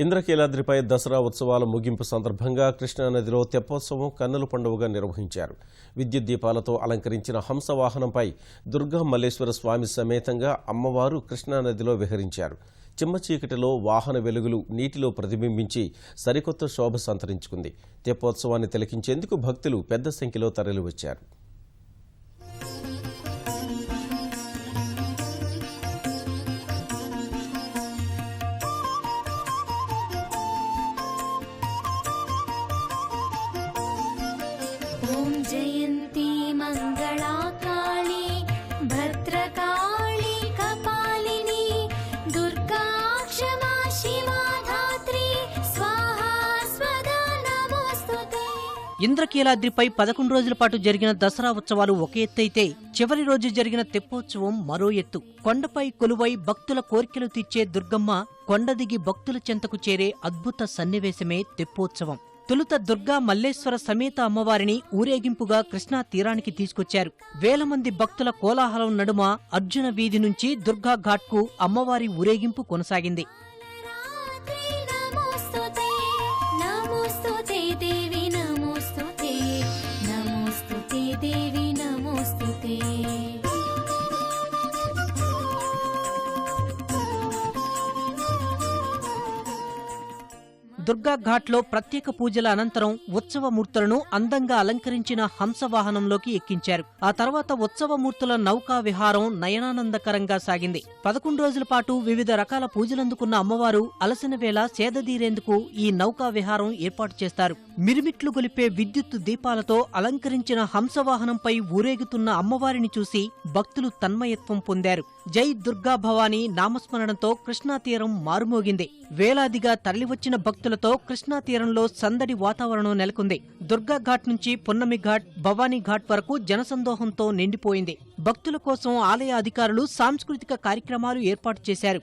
ఇంద్రకీలాద్రిపై దసరా ఉత్సవాల ముగింపు సందర్భంగా కృష్ణానదిలో తెప్పోత్సవం కన్నుల పండువగా నిర్వహించారు. విద్యుత్ దీపాలతో అలంకరించిన హంసవాహనంపై దుర్గా మల్లేశ్వర స్వామి సమేతంగా అమ్మవారు కృష్ణానదిలో విహరించారు. చిమ్మ చీకటిలో వాహన వెలుగులు నీటిలో ప్రతిబింబించి సరికొత్త శోభ సంతరించుకుంది. తెప్పోత్సవాన్ని తిలకించేందుకు భక్తులు పెద్ద సంఖ్యలో తరలివచ్చారు. जयन्ती मंगला काली भद्रकाली कपालिनी दुर्गा क्षमा शिवा धात्री स्वाहा स्वदा नमोस्तुते। ఇంద్రకీలాద్రిపై 11 రోజుల పాటు జరిగిన దసరా ఉత్సవాలు ఒక ఎత్తైతే చివరి రోజు జరిగిన తెప్పోత్సవం మరో ఎత్తు. కొండపై కొలువై భక్తుల కోర్కెలు తీర్చే దుర్గమ్మ కొండ దిగి భక్తుల చెంతకు చేరే అద్భుత సన్నివేశమే తెప్పోత్సవం. తొలుత దుర్గా మల్లేశ్వర సమేత అమ్మవారిని ఊరేగింపుగా కృష్ణా తీరానికి తీసుకొచ్చారు. వేల మంది భక్తుల కోలాహలం నడుమ అర్జున వీధి నుంచి దుర్గా ఘాట్కు అమ్మవారి ఊరేగింపు కొనసాగింది. దుర్గా ఘాట్లో ప్రత్యేక పూజల అనంతరం ఉత్సవమూర్తులను అందంగా అలంకరించిన హంసవాహనంలోకి ఎక్కించారు. ఆ తర్వాత ఉత్సవమూర్తుల నౌకా విహారం నయనానందకరంగా సాగింది. 11 రోజుల పాటు వివిధ రకాల పూజలందుకున్న అమ్మవారు అలసిన వేళ సేదదీరేందుకు ఈ నౌకా విహారం ఏర్పాటు చేస్తారు. మిరుమిట్లు గొలిపే విద్యుత్ దీపాలతో అలంకరించిన హంసవాహనంపై ఊరేగుతున్న అమ్మవారిని చూసి భక్తులు తన్మయత్వం పొందారు. జై దుర్గా భవానీ నామస్మరణతో కృష్ణా తీరం మారుమోగింది. వేలాదిగా తరలివచ్చిన భక్తులతో కృష్ణా తీరంలో సందడి వాతావరణం నెలకొంది. దుర్గా ఘాట్ నుంచి పున్నమి ఘాట్, భవానీ ఘాట్ వరకు జనసందోహంతో నిండిపోయింది. భక్తుల కోసం ఆలయ అధికారులు సాంస్కృతిక కార్యక్రమాలు ఏర్పాటు చేశారు.